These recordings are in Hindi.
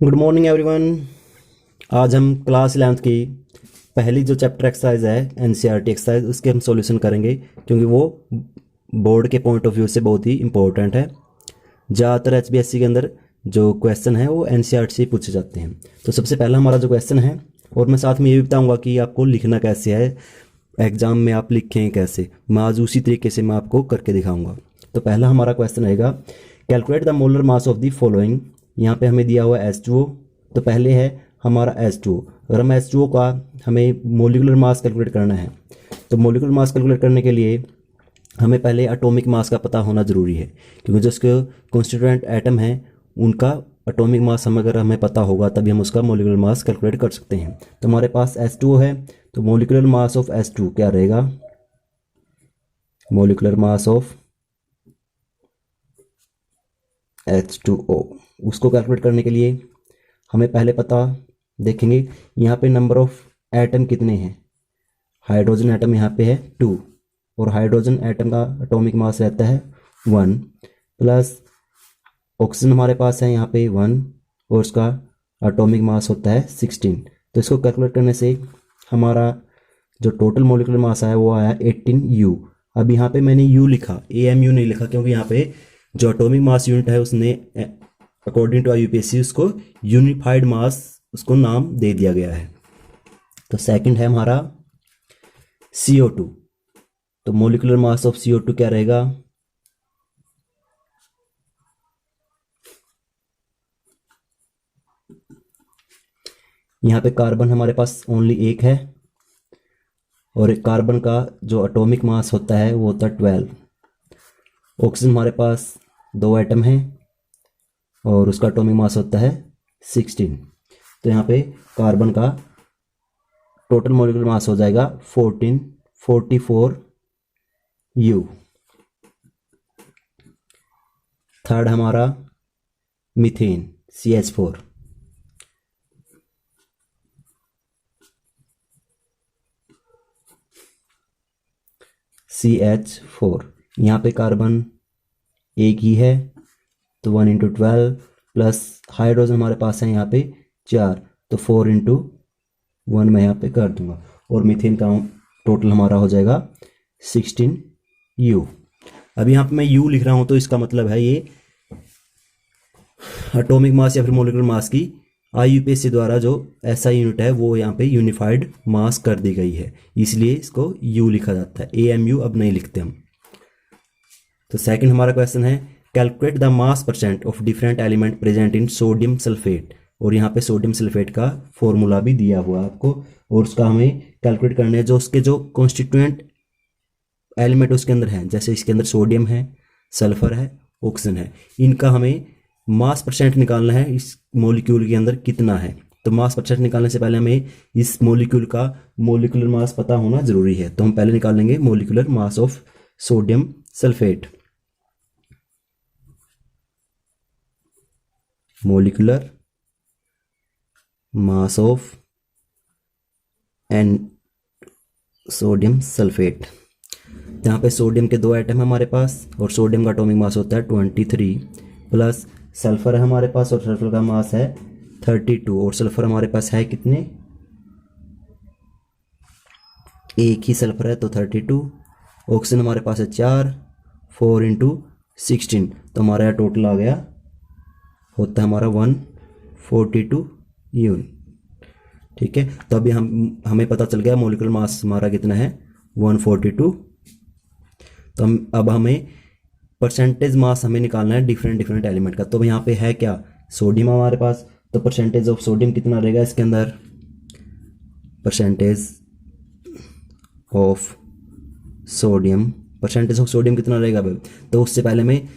Good morning everyone. आज हम क्लास 11th की पहली जो चैप्टर एक्सरसाइज है एनसीईआरटी एक्सरसाइज उसके हम सॉल्यूशन करेंगे, क्योंकि वो बोर्ड के पॉइंट ऑफ व्यू से बहुत ही इंपॉर्टेंट है। ज़्यादातर एचबीएससी के अंदर जो क्वेश्चन है वो एनसीईआरटी से पूछे जाते हैं। तो सबसे पहला हमारा जो क्वेश्चन है, और मैं साथ में ये भी बताऊँगा कि आपको लिखना कैसे है, एग्ज़ाम में आप लिखें कैसे, मैं आज उसी तरीके से मैं आपको करके दिखाऊँगा। तो पहला हमारा क्वेश्चन रहेगा, calculate the molar mass of the following. यहाँ पे हमें दिया हुआ है H2O। तो पहले है हमारा H2O। अगर हम H2O का हमें मोलिकुलर मास कैलकुलेट करना है, तो मोलिकुलर मास कैलकुलेट करने के लिए हमें पहले एटॉमिक मास का पता होना ज़रूरी है, क्योंकि जो उसके कॉन्स्टिट्यूएंट एटम हैं उनका एटॉमिक मास अगर हमें पता होगा तभी हम उसका मोलिकुलर मास कैलकुलेट कर सकते हैं। तो हमारे पास H2O है, तो मोलिकुलर मास ऑफ H2 क्या रहेगा, मोलिकुलर मास ऑफ H2O। उसको कैलकुलेट करने के लिए हमें पहले पता देखेंगे यहाँ पे नंबर ऑफ एटम कितने हैं। हाइड्रोजन एटम यहाँ पे है 2, और हाइड्रोजन एटम का एटॉमिक मास रहता है 1, प्लस ऑक्सीजन हमारे पास है यहाँ पे 1, और उसका एटॉमिक मास होता है 16। तो इसको कैलकुलेट करने से हमारा जो टोटल मोलिकुलर मास आया वो आया 18U। अब यहाँ पे मैंने U लिखा, AMU नहीं लिखा, क्योंकि यहाँ पे जो एटॉमिक मास यूनिट है उसने अकॉर्डिंग टू IUPAC उसको यूनिफाइड मास उसको नाम दे दिया गया है। तो सेकंड है हमारा CO2। तो मोलिकुलर मास ऑफ CO2 क्या रहेगा, यहाँ पे कार्बन हमारे पास ओनली एक है, और एक कार्बन का जो एटॉमिक मास होता है वो होता है 12। ऑक्सीजन हमारे पास 2 एटम हैं और उसका एटॉमिक मास होता है 16। तो यहाँ पे कार्बन का टोटल मोलिकुलर मास हो जाएगा 1444U। थर्ड हमारा मीथेन CH4। CH4 यहाँ पे कार्बन एक ही है, तो 1 × 12 प्लस हाइड्रोजन हमारे पास है यहाँ पे 4, तो 4 × 1 मैं यहाँ पे कर दूंगा, और मीथेन का टोटल हमारा हो जाएगा 16U। अब यहाँ पे मैं U लिख रहा हूँ, तो इसका मतलब है ये एटॉमिक मास या फिर मोलिकुलर मास की IUPAC द्वारा जो ऐसा यूनिट है वो यहाँ पे यूनिफाइड मास कर दी गई है, इसलिए इसको U लिखा जाता है, AMU अब नहीं लिखते हम। तो सेकंड हमारा क्वेश्चन है, calculate the mass percent of different element present in sodium sulphate. और यहाँ पे सोडियम सल्फेट का फॉर्मूला भी दिया हुआ है आपको, और उसका हमें कैलकुलेट करना है जो उसके जो कॉन्स्टिट्यूएंट एलिमेंट उसके अंदर हैं, जैसे इसके अंदर सोडियम है, सल्फर है, ऑक्सीजन है, इनका हमें मास परसेंट निकालना है इस मॉलिक्यूल के अंदर कितना है। तो मास परसेंट निकालने से पहले हमें इस मॉलिक्यूल का मोलिकुलर मास पता होना जरूरी है। तो हम पहले निकाल लेंगे molecular mass of sodium sulphate. Molecular mass of an sodium sulphate. यहाँ पे सोडियम के 2 एटम है हमारे पास, और सोडियम का एटॉमिक मास होता है 23, प्लस सल्फर है हमारे पास, और सल्फर का मास है 32, और सल्फर हमारे पास है कितने, एक ही सल्फर है तो 32। ऑक्सीजन हमारे पास है 4, 4 × 16, तो हमारा यहाँ टोटल आ गया होता है हमारा 142 यूनिट। ठीक है, तो अभी हमें पता चल गया मोलिकुलर मास हमारा कितना है 142। तो अब हमें परसेंटेज मास हमें निकालना है डिफरेंट एलिमेंट का। तो यहाँ पे है क्या, सोडियम हमारे पास, तो परसेंटेज ऑफ सोडियम कितना रहेगा इसके अंदर, percentage of sodium, percentage of sodium कितना रहेगा भाई। तो उससे पहले में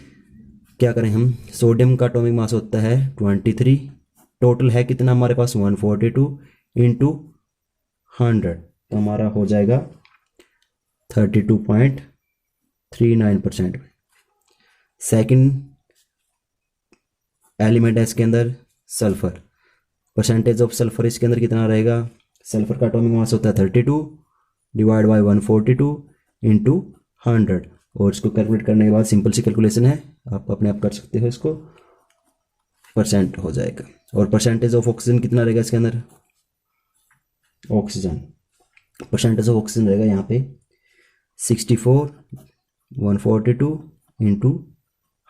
क्या करें हम, सोडियम का एटॉमिक मास होता है 23, टोटल है कितना हमारे पास 142 × 100, तो हमारा हो जाएगा 32.39%। सेकंड एलिमेंट है इसके अंदर सल्फर, परसेंटेज ऑफ सल्फर इसके अंदर कितना रहेगा, सल्फर का एटॉमिक मास होता है 32 डिवाइड बाई 142 × 100, और इसको कैलकुलेट करने के बाद सिंपल सी कैलकुलेशन है, आप अपने आप कर सकते हो इसको। परसेंट हो जाएगा। और परसेंटेज ऑफ ऑक्सीजन कितना रहेगा इसके अंदर, ऑक्सीजन परसेंटेज ऑफ ऑक्सीजन रहेगा यहाँ पे 64 142 इंटू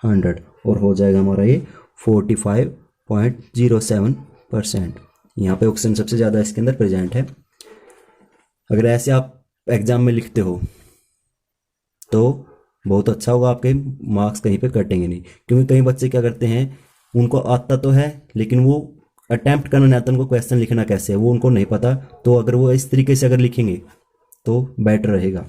100 और हो जाएगा हमारा ये 45.07%। यहाँ पे ऑक्सीजन सबसे ज़्यादा इसके अंदर प्रेजेंट है। अगर ऐसे आप एग्जाम में लिखते हो तो बहुत अच्छा होगा, आपके मार्क्स कहीं पे कटेंगे नहीं। क्योंकि कई बच्चे क्या करते हैं, उनको आता तो है लेकिन वो अटैम्प्ट करना नहीं आता, उनको क्वेश्चन लिखना कैसे है वो उनको नहीं पता। तो अगर वो इस तरीके से अगर लिखेंगे तो बेटर रहेगा।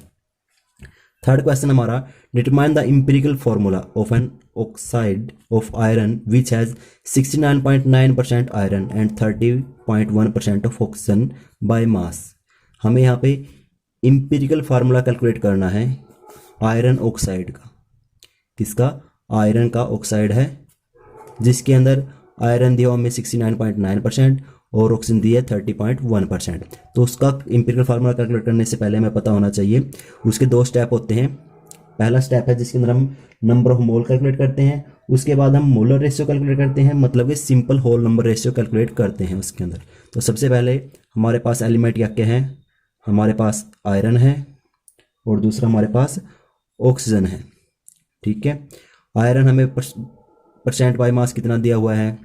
थर्ड क्वेश्चन हमारा, determine the empirical formula of an oxide of iron which has 69.9% iron and 30.1% of oxygen by mass. हमें यहाँ पे एम्पिरिकल फार्मूला कैलकुलेट करना है आयरन ऑक्साइड का। किसका, आयरन का ऑक्साइड है जिसके अंदर आयरन दिया हमें 69.9% और ऑक्सीजन दी है 30.1%। तो उसका एम्पिरिकल फार्मूला कैलकुलेट करने से पहले हमें पता होना चाहिए। उसके दो स्टेप होते हैं। पहला स्टेप है जिसके अंदर हम नंबर ऑफ मोल कैलकुलेट करते हैं, उसके बाद हम मोलर रेशियो कैलकुलेट करते हैं, मतलब कि simple whole number ratio calculate करते हैं उसके अंदर। तो सबसे पहले हमारे पास एलिमेंट क्या क्या है, हमारे पास आयरन है और दूसरा हमारे पास ऑक्सीजन है। ठीक है, आयरन हमें परसेंट बाय मास कितना दिया हुआ है,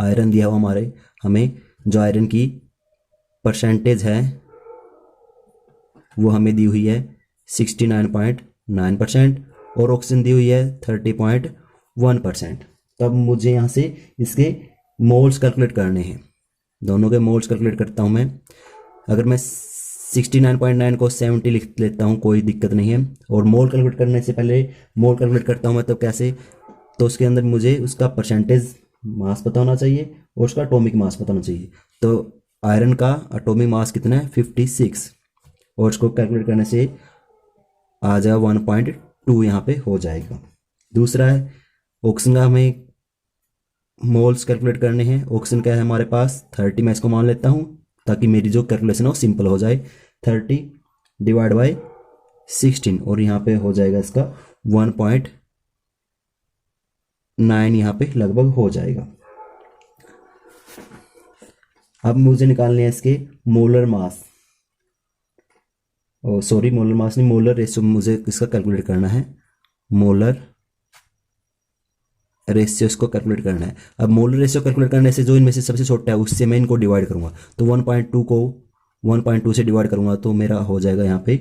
आयरन दिया हुआ हमें जो आयरन की परसेंटेज है वो हमें दी हुई है 69.9% और ऑक्सीजन दी हुई है 30.1%। तब मुझे यहाँ से इसके मोल्स कैलकुलेट करने हैं, दोनों के मोल्स कैलकुलेट करता हूँ मैं। अगर मैं 69.9 को 70 लिख लेता हूँ, कोई दिक्कत नहीं है। और मोल कैलकुलेट करने से पहले मोल कैलकुलेट करता हूँ मैं तो कैसे, तो उसके अंदर मुझे उसका परसेंटेज मास पता होना चाहिए और उसका एटॉमिक मास पता होना चाहिए। तो आयरन का एटॉमिक मास कितना है 56 और उसको कैलकुलेट करने से आ जाएगा 1.2 यहाँ पे हो जाएगा। दूसरा है ऑक्सीजन का, हमें मोल्स कैलकुलेट करने हैं। ऑक्सीजन का है हमारे पास 30, मैं इसको मान लेता हूँ ताकि मेरी जो कैलकुलेशन है वो सिंपल हो जाए। 30 डिवाइड बाई 16 और यहाँ पे हो जाएगा इसका 1.9 यहाँ पे लगभग हो जाएगा। अब मुझे निकालने हैं इसके molar mass, sorry molar mass नहीं, मोलर रेशियो मुझे इसका कैलकुलेट करना है। मोलर रेशियो इसको कैलकुलेट करना है। अब मोलर रेशियो कैलकुलेट करने से जो इनमें से सबसे छोटा है उससे मैं इनको डिवाइड करूंगा। तो 1.2 को 1.2 से डिवाइड करूंगा तो मेरा हो जाएगा यहाँ पे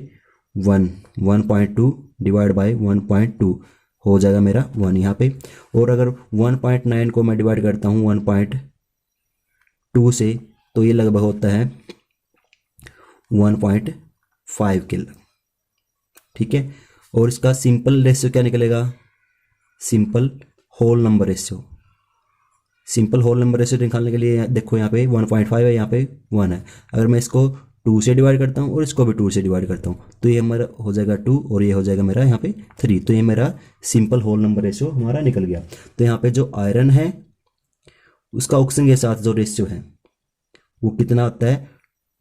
1.2 डिवाइड बाई 1.2 हो जाएगा मेरा 1 यहाँ पे। और अगर 1.9 को मैं डिवाइड करता हूँ 1.2 से तो ये लगभग होता है 1.5 किलो। ठीक है, और इसका सिंपल रेशियो क्या निकलेगा, simple whole number ratio. Simple whole number ratio निकालने के लिए देखो यहाँ पे 1.5 है, यहाँ पे 1 है। अगर मैं इसको 2 से डिवाइड करता हूँ और इसको भी 2 से डिवाइड करता हूँ तो ये हमारा हो जाएगा 2 और ये हो जाएगा मेरा यहाँ पे 3। तो ये मेरा सिंपल होल नंबर रेशियो हमारा निकल गया। तो यहाँ पे जो आयरन है उसका ऑक्सीजन के साथ जो रेशियो है वो कितना होता है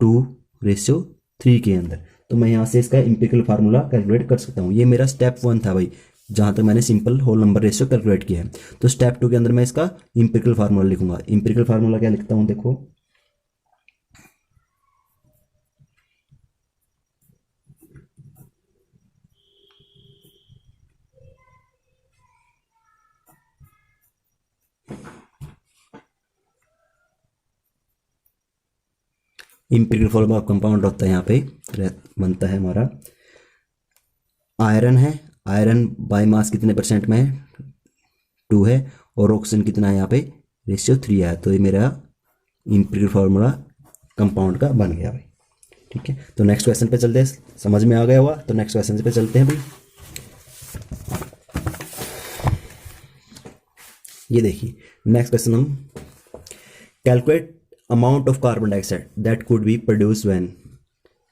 2:3 के अंदर। तो मैं यहाँ से इसका एम्पिरिकल फार्मूला कैलकुलेट कर सकता हूँ। ये मेरा स्टेप 1 था भाई, जहाँ तक मैंने simple whole number ratio calculate किया है। तो स्टेप 2 के अंदर मैं इसका एम्पिरिकल फार्मूला लिखूंगा। एम्पिरिकल फार्मूला क्या लिखता हूँ देखो, एम्पिरिकल फार्मूला ऑफ कंपाउंड होता है यहाँ पे बनता है हमारा, आयरन है, आयरन बाय मास कितने परसेंट में है 2 है और ऑक्सीजन कितना है यहाँ पे रेशियो 3 है। तो ये मेरा एम्पिरिकल फार्मूला कंपाउंड का बन गया भाई। ठीक है, तो नेक्स्ट क्वेश्चन पे चलते हैं। समझ में आ गया हुआ तो नेक्स्ट क्वेश्चन पे चलते हैं भाई। ये देखिए नेक्स्ट क्वेश्चन, हम calculate amount of carbon dioxide that could be produce when.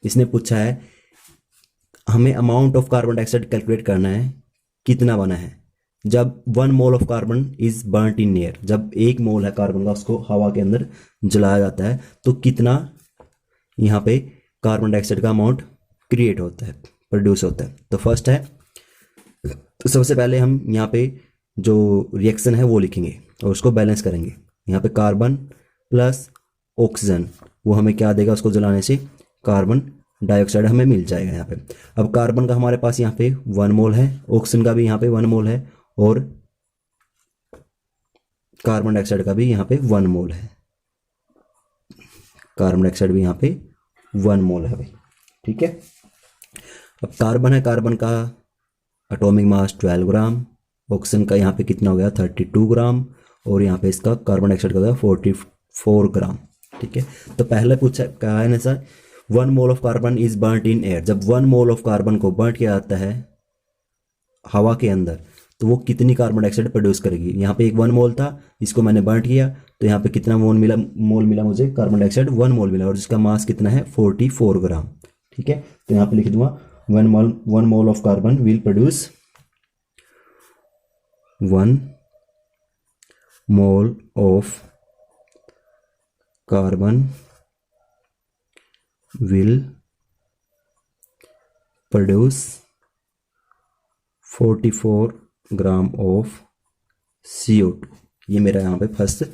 इसने पूछा है हमें amount of carbon dioxide calculate करना है कितना बना है जब 1 मोल of carbon is burnt in air. जब 1 मोल है कार्बन का उसको हवा के अंदर जलाया जाता है तो कितना यहाँ पे कार्बन डाइऑक्साइड का अमाउंट क्रिएट होता है, प्रोड्यूस होता है। तो फर्स्ट है, तो सबसे पहले हम यहाँ पे जो रिएक्शन है वो लिखेंगे। और उसको बैलेंस करेंगे। यहाँ पे कार्बन प्लस ऑक्सीजन, वो हमें क्या देगा, उसको जलाने से कार्बन डाइऑक्साइड हमें मिल जाएगा यहाँ पे। अब कार्बन का हमारे पास यहाँ पे 1 मोल है, ऑक्सीजन का भी यहाँ पे 1 मोल है, और कार्बन डाइऑक्साइड का भी यहाँ पे 1 मोल है। कार्बन डाइऑक्साइड भी यहाँ पे 1 मोल है भाई, ठीक है। अब कार्बन है, कार्बन का एटॉमिक मास 12 ग्राम, ऑक्सीजन का यहाँ पे कितना हो गया 32 ग्राम, और यहाँ पे इसका कार्बन डाइऑक्साइड का हो गया 44 ग्राम, ठीक है। तो पहले पूछा कहा है ना sir, 1 mole of carbon is बर्nt in air. जब 1 मोल ऑफ कार्बन को बर्न किया जाता है हवा के अंदर, तो वो कितनी कार्बन डाइऑक्साइड प्रोड्यूस करेगी। यहाँ पे एक 1 मोल था, इसको मैंने बर्न किया, तो यहाँ पे कितना मोल मिला मुझे, कार्बन डाइऑक्साइड 1 मोल मिला, और जिसका मास कितना है 44 ग्राम, ठीक है। तो यहाँ पे लिख दूंगा 1 मोल of carbon will produce 1 mole of carbon will produce 44 gram of CO2। ये मेरा यहाँ पे फर्स्ट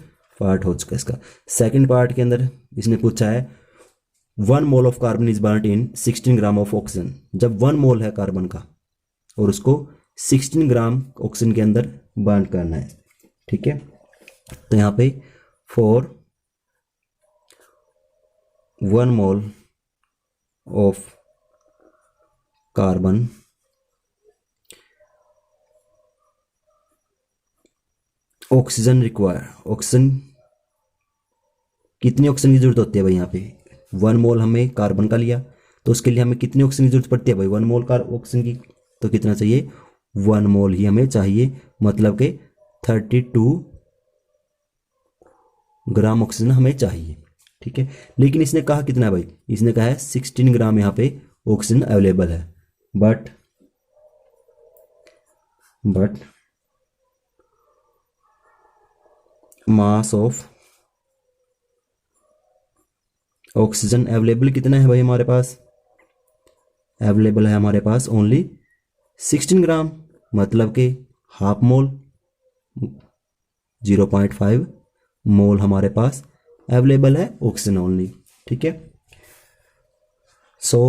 पार्ट हो चुका है। इसका सेकंड पार्ट के अंदर इसने पूछा है 1 मोल of carbon is बर्nt in 16 gram of oxygen. जब 1 मोल है कार्बन का और उसको 16 ग्राम ऑक्सीजन के अंदर बर्न करना है, ठीक है। तो यहाँ पे for 1 mole of carbon oxygen require, oxygen कितनी ऑक्सीजन की जरूरत होती है भाई। यहाँ पे 1 मोल हमें कार्बन का लिया, तो उसके लिए हमें कितनी ऑक्सीजन की जरूरत पड़ती है भाई, 1 मोल का ऑक्सीजन की, तो कितना चाहिए 1 मोल ही हमें चाहिए, मतलब कि 32 ग्राम ऑक्सीजन हमें चाहिए, ठीक है। लेकिन इसने कहा कितना भाई, इसने कहा है 16 ग्राम यहाँ पे ऑक्सीजन अवेलेबल है, but mass of oxygen available कितना है भाई हमारे पास, अवेलेबल है हमारे पास ओनली 16 ग्राम, मतलब कि हाफ मोल, 0.5 मोल हमारे पास अवेलेबल है ऑक्सीजन ओनली, ठीक है। सो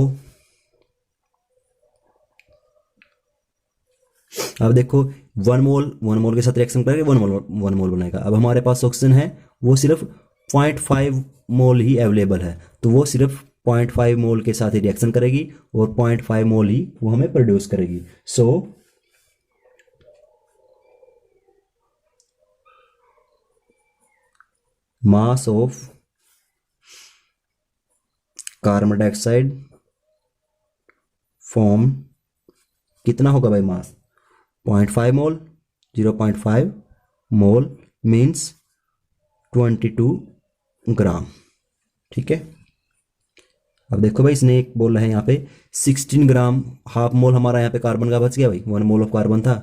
अब देखो 1 मोल के साथ रिएक्शन करेगा 1 मोल बनाएगा। अब हमारे पास ऑक्सीजन है वो सिर्फ 0.5 मोल ही अवेलेबल है, तो वो सिर्फ 0.5 मोल के साथ ही रिएक्शन करेगी और 0.5 मोल ही वो हमें प्रोड्यूस करेगी। So mass of carbon dioxide form कितना होगा भाई, मास 0.5 मोल, 0.5 मोल मीन्स 22 ग्राम, ठीक है। अब देखो भाई इसने एक बोला है यहाँ पे 16 ग्राम, हाफ मोल हमारा यहाँ पे कार्बन का बच गया भाई, 1 मोल ऑफ कार्बन था,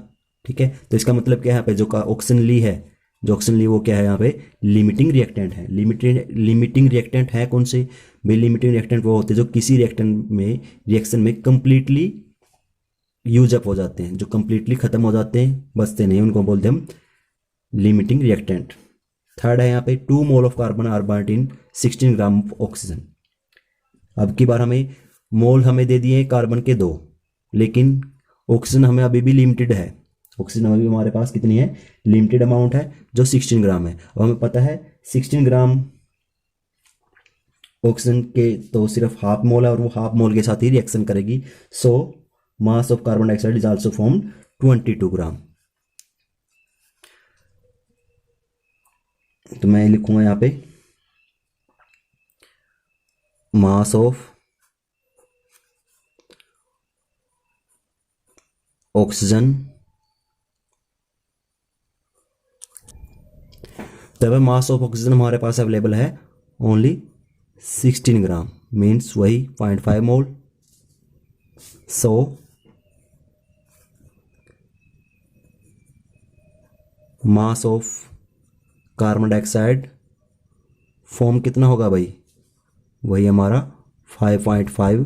ठीक है। तो इसका मतलब क्या है, यहाँ पे जो ऑक्सीजन ली है, जो ऑक्सीजन ली वो क्या है यहाँ पे लिमिटिंग रिएक्टेंट है। लिमिटिंग रिएक्टेंट है कौन से भाई, लिमिटिंग रिएक्टेंट वो होते हैं जो किसी रिएक्शन में कंप्लीटली यूज अप हो जाते हैं, जो कंप्लीटली खत्म हो जाते हैं, बचते नहीं, उनको बोलते हैं हम लिमिटिंग रिएक्टेंट। थर्ड है यहाँ पे 2 mole of carbon are burnt in 16 gram of oxygen. अब की बार हमें मोल हमें दे दिए कार्बन के 2, लेकिन ऑक्सीजन हमें अभी भी लिमिटेड है, ऑक्सीजन अभी हमारे पास कितनी है, लिमिटेड अमाउंट है जो 16 ग्राम है। अब हमें पता है 16 ग्राम ऑक्सीजन के तो सिर्फ हाफ मोल है और वो हाफ मोल के साथ ही रिएक्शन करेगी। So mass of carbon dioxide is also formed 22 gram. तो मैं लिखूंगा यहाँ पे मास ऑफ ऑक्सीजन, तब मास ऑफ ऑक्सीजन हमारे पास अवेलेबल है ओनली 16 ग्राम, मीन्स वही 0.5 mole. So mass of carbon dioxide form कितना होगा भाई, वही हमारा 5.5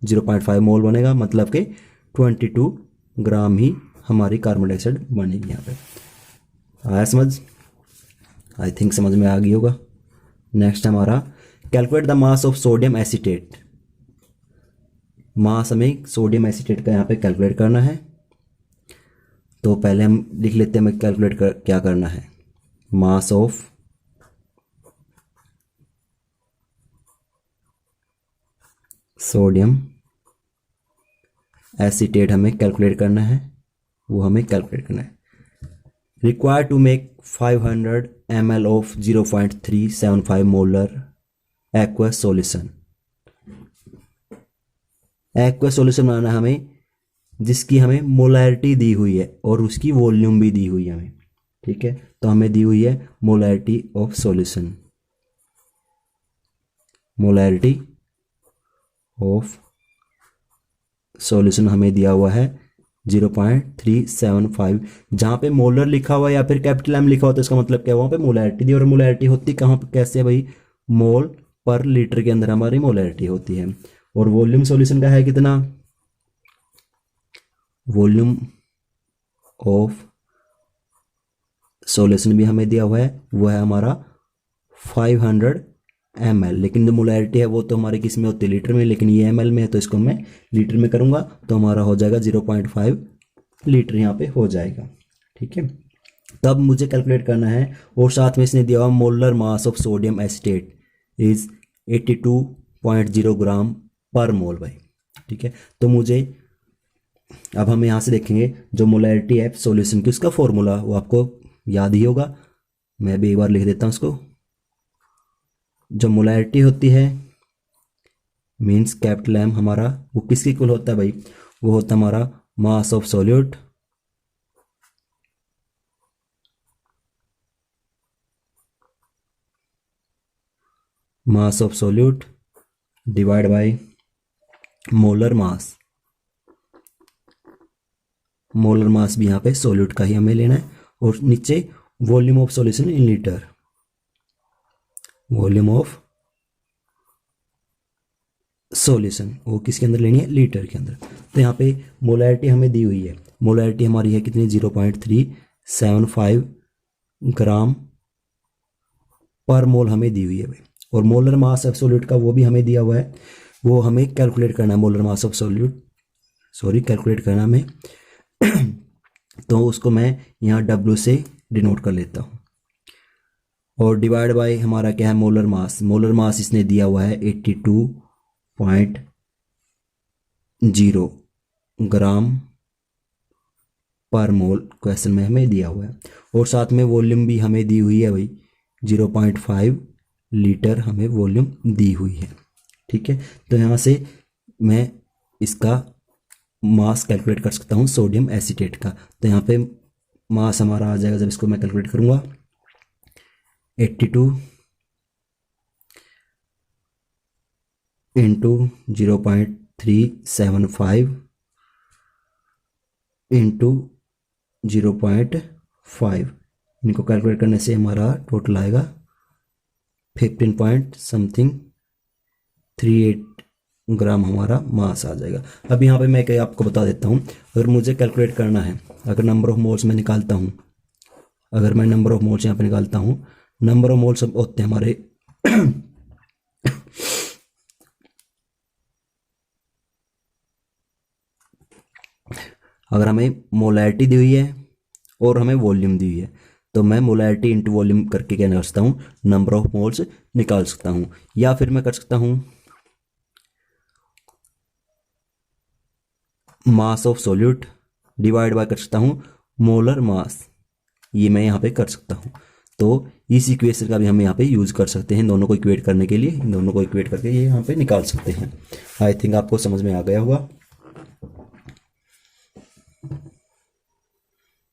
0.5 मोल बनेगा, मतलब कि 22 ग्राम ही हमारी कार्बन डाइऑक्साइड बनेगी। यहाँ पे आया समझ। आई थिंक समझ में आ गई होगा। नेक्स्ट हमारा calculate the mass of sodium acetate. Mass हमें सोडियम एसीटेट का यहाँ पे कैलकुलेट करना है। तो पहले हम लिख लेते हैं हमें कैलकुलेट क्या करना है। मास ऑफ सोडियम एसीटेट हमें कैलकुलेट करना है, वो हमें कैलकुलेट करना है। Require to make 500 ml of 0.375 molar aqueous solution. Aqueous solution बनाना है हमें जिसकी हमें मोलैरिटी दी हुई है और उसकी वॉल्यूम भी दी हुई है हमें। ठीक है, तो हमें दी हुई है molarity of solution, molarity of solution हमें दिया हुआ है 0.375। जहाँ पे मोलर लिखा हुआ है या फिर कैपिटल एम लिखा हुआ है तो इसका मतलब क्या है, वहाँ पे मोलैरिटी दी। और मोलैरिटी होती कहाँ पे, कैसे है भाई, मोल पर लीटर के अंदर हमारी मोलैरिटी होती है। और वॉल्यूम सॉल्यूशन का है कितना, वॉल्यूम ऑफ सॉल्यूशन भी हमें दिया हुआ है, वो है हमारा 500 ml। लेकिन जो मोलैरिटी है वो तो हमारे किस में होती है, लीटर में, लेकिन ये ml में है तो इसको मैं लीटर में करूँगा तो हमारा हो जाएगा 0.5 लीटर यहाँ पे हो जाएगा। ठीक है, तब मुझे कैलकुलेट करना है। और साथ में इसने दिया हुआ molar mass of sodium acetate is 82.0 ग्राम पर मोल भाई। ठीक है, तो मुझे अब हम यहाँ से देखेंगे जो मोलैरिटी है सॉल्यूशन की, उसका फॉर्मूला वो आपको याद ही होगा, मैं भी एक बार लिख देता हूँ उसको। जो मोलैरिटी होती है मीन्स कैपिटल एम हमारा, वो किसके इक्वल होता है भाई, वो होता है हमारा mass of solute mass of solute divide by molar mass. Molar mass भी यहाँ पे सॉल्यूट का ही हमें लेना है। और नीचे volume of solution in litre, volume of solution वो किसके अंदर लेनी है, लीटर के अंदर। तो यहाँ पे मोलैरिटी हमें दी हुई है, मोलैरिटी हमारी है कितनी, 0.375 ग्राम पर मोल हमें दी हुई है भाई। और मोलर मास ऑफ सॉल्यूट का वो भी हमें दिया हुआ है, वो हमें कैलकुलेट करना है। Molar mass of solute calculate करना हमें तो उसको मैं यहाँ W से डिनोट कर लेता हूँ। और डिवाइड बाय हमारा क्या है, मोलर मास। मोलर मास इसने दिया हुआ है 82.0 ग्राम पर मोल क्वेश्चन में हमें दिया हुआ है। और साथ में वॉल्यूम भी हमें दी हुई है भाई, 0.5 लीटर हमें वॉल्यूम दी हुई है। ठीक है, तो यहाँ से मैं इसका मास कैलकुलेट कर सकता हूँ सोडियम एसीटेट का। तो यहाँ पे मास हमारा आ जाएगा, जब इसको मैं कैलकुलेट करूँगा 82 इंटू 0.375 इंटू 0.5, इनको कैलकुलेट करने से हमारा टोटल आएगा 15 पॉइंट समथिंग 38 ग्राम हमारा मास आ जाएगा। अब यहाँ पे मैं क्या आपको बता देता हूँ, अगर मुझे कैलकुलेट करना है, अगर नंबर ऑफ मोल्स में निकालता हूँ, अगर मैं नंबर ऑफ मोल्स यहाँ पे निकालता हूँ, नंबर ऑफ मोल्स होते हैं हमारे अगर हमें मोलैरिटी दी हुई है और हमें वॉल्यूम दी हुई है तो मैं मोलैरिटी इंटू वॉल्यूम करके क्या कर सकता हूँ, नंबर ऑफ मोल्स निकाल सकता हूँ। या फिर मैं कर सकता हूँ mass of solute divide by कर सकता हूँ मोलर मास, ये मैं यहाँ पे कर सकता हूँ। तो इस इक्वेशन का भी हम यहाँ पे यूज़ कर सकते हैं, इन दोनों को इक्वेट करने के लिए, इन दोनों को इक्वेट करके ये यहाँ पे निकाल सकते हैं। आई थिंक आपको समझ में आ गया होगा।